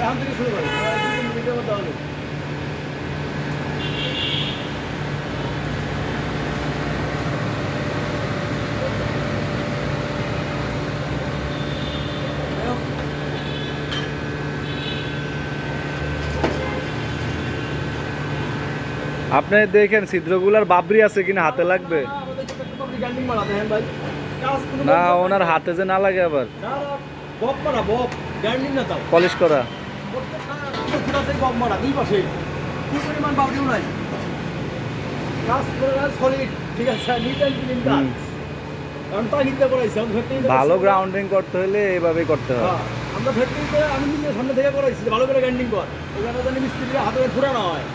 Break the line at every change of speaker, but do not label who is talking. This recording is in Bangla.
এখান থেকে শুরু করি, 2-3 মিনিটের মধ্যে হলো।
আপনি দেখেন ছিদ্রগুলার বাবরি আছে কিনা, হাতে লাগবে না, ওনার হাতে যে না লাগে আবার পলিশ করা। ভালো গ্রাউন্ডিং করতে হলে এইভাবে করতে হয়।
আমরা ফ্যাক্টরিতে আমি সামনে থেকে করাইছি, ভালো করে গ্রাইন্ডিং কর, ওখানে জানি মিস্ত্রির হাতে ঘোরানো হয়।